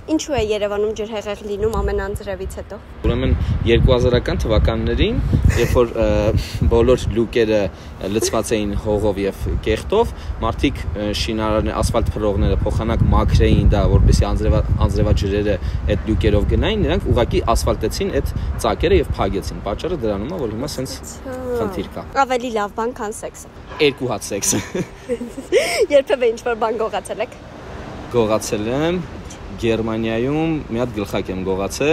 Ինչու է Երևանում ջրհեղեղ լինում ամենանձրևից հետո։ Ուրեմն 2000-ական թվականներին, երբ որ բոլոր լուկերը լցված էին հողով եւ կեղտով, մարդիկ շինարարներ, ասֆալտ փռողները փոխանակ մաքրեին դա, որպեսզի անձրևաջրերը այդ լուկերով գնային, նրանք ուղղակի ասֆալտեցին այդ ծակերը եւ փագեցին։ Պատճառը դրանում է, որ հիմա սենց խնդիր կա։ Ավելի լավ բան, քան սեքսը։ 2 հատ սեքսը։ Երբևէ ինչ-որ բան գողացել եք։ Գողացել եմ Գերմանիայում մի հատ գլխակ եմ գողացել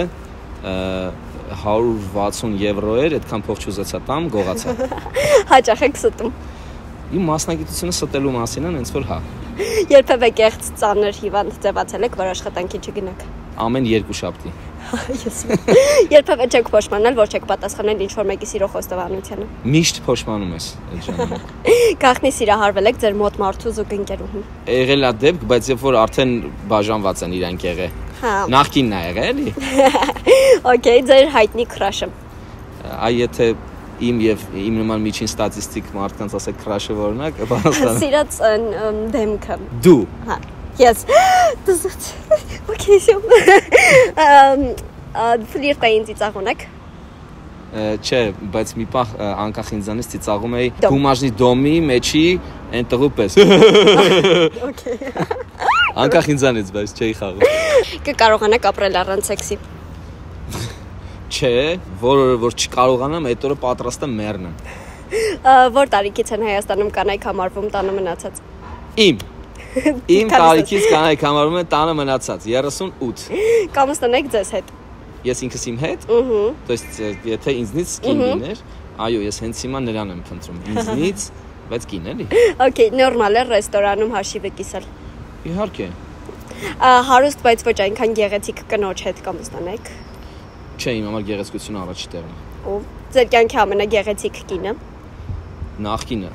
160 եվրո էր, այդքան փող չուզեցա տամ, գողացա։ Հաճախ եք ստում։ Իմ մասնագիտությունը ստելու մասին է, հենց որ հա։ Երբևէ կեղծ ծանր հիվանդ ձևացել եք, որ աշխատանքի չգնաք։ Ամեն 2 շաբթի։ Ես։ Երբևէ չեք փոշմանել, որ չեք պատասխանել ինչ-որ մեկի սիրո խոստովանությանը։ Միշտ փոշմանում ես այդ ժամանակ։ Գաղտնի սիրահարվել եք ձեր մոտ մարդու զուգընկերուհուն։ Եղել է դեպք, բայց երբ որ արդեն բաժանված են իրանք եղել։ Հա։ Նախկինն է եղել, էլի։ Okay, ձեր հայտնի քրաշը։ Այ եթե իմ եւ իմ նման միջին ստատիստիկ մարդկանց ասեք քրաշը որն է, բանաստան։ Սիրած դեմքը։ Դու։ Հա։ Yes. Okay, so. Ֆլիրտային ծիծաղ ունեք։ Չէ, բայց մի պահ անկախ ինձանից ծիծաղում էի գումաժնի դոմի մեջի այն տղու պես։ Okay։ Անկախ ինձանից, բայց չէի խաղում։ Կկարողանաք ապրել առանց սեքսի։ Չէ, որ չկարողանամ, այդ օրը պատրաստ եմ մեռնեմ։ Որ տարիքից են Հայաստանում կանայք համարվում տանը մնացած։ Իմ տարիքից կանայք համարվում են տանը մնացած 38։ Կամստանեք ձեզ հետ։ Ես ինքս իմ հետ։ То есть եթե ինձնից կին լիներ, այո, ես հենց հիմա նրան եմ փնտրում։ Ինձնից, բայց կին էլի։ Okay, նորմալ է ռեստորանում հաշիվը կիսել։ Իհարկե։ Հարուստ, բայց ոչ այնքան գեղեցիկ կնոջ հետ կամստանեք։ Չէ, իմ համար գեղեցկությունը առաջ տեղն է։ Ու ձեր կյանքի ամենագեղեցիկ կինը։ Նախկինը։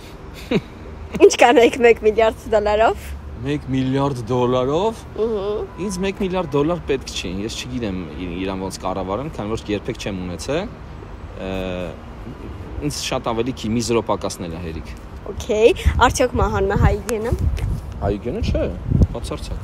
Ինչ կանեք $1 միլիարդ։ 1 միլիարդ դոլարով։ Ինձ $1 միլիարդ պետք չի։ Ես չգիտեմ իրան ոնց կառավարեմ, քանի որ երբեք չեմ ունեցել։ Ինձ շատ ավելի միզրոպակասնել է հերիք։ Okay, արդյոք մահանն է հայգենը։ Հայգենը չէ, բացարձակ։